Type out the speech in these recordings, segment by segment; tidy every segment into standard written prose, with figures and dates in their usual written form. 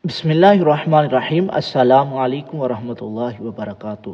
بسم اللہ الرحمن الرحیم۔ السلام علیکم ورحمۃ اللہ وبرکاتہ۔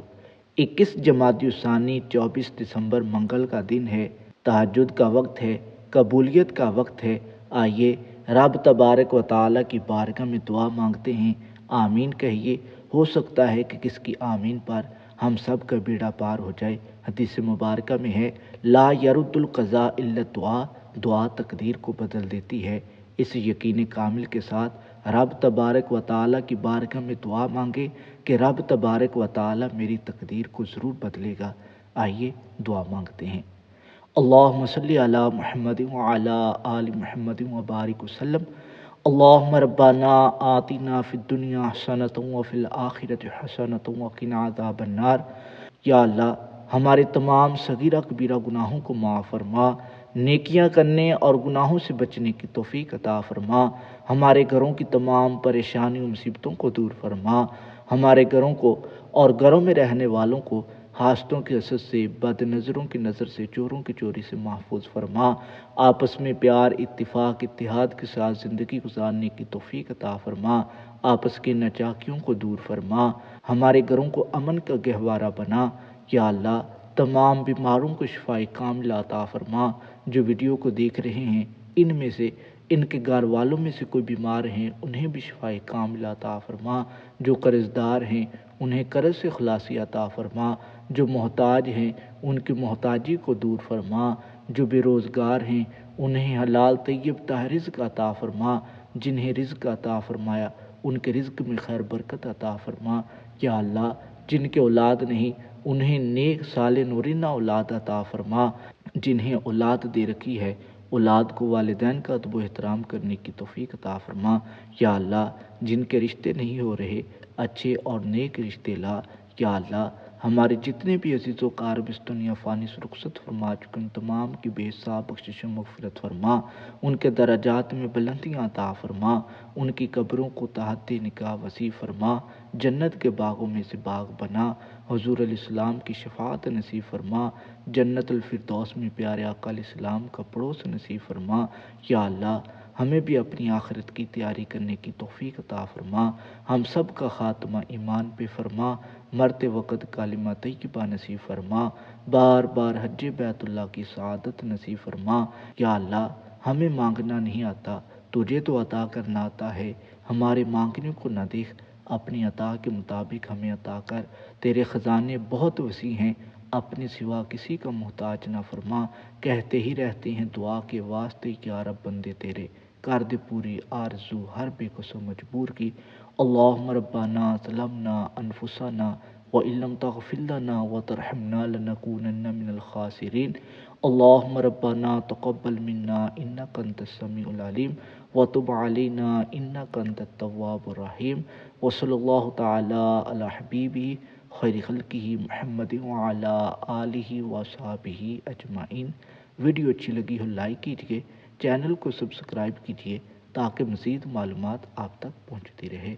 21 جمادی الثانی 24 دسمبر منگل کا دن ہے، تہجد کا وقت ہے، قبولیت کا وقت ہے۔ آئیے رب تبارک و تعالیٰ کی بارگاہ میں دعا مانگتے ہیں۔ آمین کہیے، ہو سکتا ہے کہ کس کی آمین پر ہم سب کا بیڑا پار ہو جائے۔ حدیث مبارکہ میں ہے، لا یرد القضاء الا الدعاء، دعا تقدیر کو بدل دیتی ہے۔ اس یقین کامل کے ساتھ رب تبارک و تعالیٰ کی بارگاہ میں دعا مانگے کہ رب تبارک و تعالیٰ میری تقدیر کو ضرور بدلے گا۔ آئیے دعا مانگتے ہیں۔ اللہم صلی علی محمد وعلی آل محمد وبارک وسلم۔ اللہم ربنا آتنا فی الدنیا حسنۃ وفی الآخرۃ حسنۃ وقنا عذاب النار۔ یا اللہ، ہمارے تمام صغیرہ کبیرہ گناہوں کو معاف فرما، نیکیاں کرنے اور گناہوں سے بچنے کی توفیق عطا فرما، ہمارے گھروں کی تمام پریشانیوں مصیبتوں کو دور فرما، ہمارے گھروں کو اور گھروں میں رہنے والوں کو حاسدوں کی حسد سے، بد نظروں کی نظر سے، چوروں کی چوری سے محفوظ فرما، آپس میں پیار، اتفاق، اتحاد کے ساتھ زندگی گزارنے کی توفیق عطا فرما، آپس کے ناچاکیوں کو دور فرما، ہمارے گھروں کو امن کا گہوارہ بنا۔ یا اللہ، تمام بیماروں کو شفائے کاملہ عطا فرما۔ جو ویڈیو کو دیکھ رہے ہیں، ان میں سے ان کے گھر والوں میں سے کوئی بیمار ہیں، انہیں بھی شفائے کاملہ عطا فرما۔ جو قرض دار ہیں، انہیں قرض سے خلاصی عطا فرما۔ جو محتاج ہیں، ان کی محتاجی کو دور فرما۔ جو بے روزگار ہیں، انہیں حلال طیب طاہر رزق عطا فرما۔ جنہیں رزق عطا فرمایا، ان کے رزق میں خیر برکت عطا فرما۔ یا اللہ، جن کے اولاد نہیں، انہیں نیک صالح نورینہ اولاد عطا فرما۔ جنہیں اولاد دے رکھی ہے، اولاد کو والدین کا ادب و احترام کرنے کی توفیق عطا فرما۔ یا اللہ، جن کے رشتے نہیں ہو رہے، اچھے اور نیک رشتے لا۔ یا اللہ، ہمارے جتنے بھی عزیز و اقارب اس دنیا فانی سے رخصت فرما چکے، ان تمام کی بے حساب بخشش و مغفرت فرما، ان کے درجات میں بلندیاں عطا فرما، ان کی قبروں کو تحت نکاح وسیع فرما، جنت کے باغوں میں سے باغ بنا، حضور علیہ السلام کی شفاعت نصیب فرما، جنت الفردوس میں پیارے آقا علیہ السلام کا پڑوس نصیب فرما۔ یا اللہ، ہمیں بھی اپنی آخرت کی تیاری کرنے کی توفیق عطا فرما، ہم سب کا خاتمہ ایمان پہ فرما، مرتے وقت کلمہ طیبہ نصیب فرما، بار بار حج بیت اللہ کی سعادت نصیب فرما۔ یا اللہ، ہمیں مانگنا نہیں آتا، تجھے تو عطا کرنا آتا ہے، ہمارے مانگنے کو نہ دیکھ، اپنی عطا کے مطابق ہمیں عطا کر۔ تیرے خزانے بہت وسیع ہیں، اپنے سوا کسی کا محتاج نہ فرما۔ کہتے ہی رہتے ہیں دعا کے واسطے، یا رب بندے تیرے کر دے پوری آرزو ہر بے کس و مجبور کی۔ اللہم ربنا ظلمنا انفسنا وان لم تغفر لنا وترحمنا لنکونن من الخاسرین۔ اللہم ربنا تقبل منا انک انت السمیع العلیم وتب علینا انک انت التواب الرحیم۔ وصلی اللہ تعالی علی حبیبہ خیر خلقہ محمد وعلی آلہ وصحبہ اجمعین۔ ویڈیو اچھی لگی ہو لائک کیجیے، چینل کو سبسکرائب کیجیے تاکہ مزید معلومات آپ تک پہنچتی رہے۔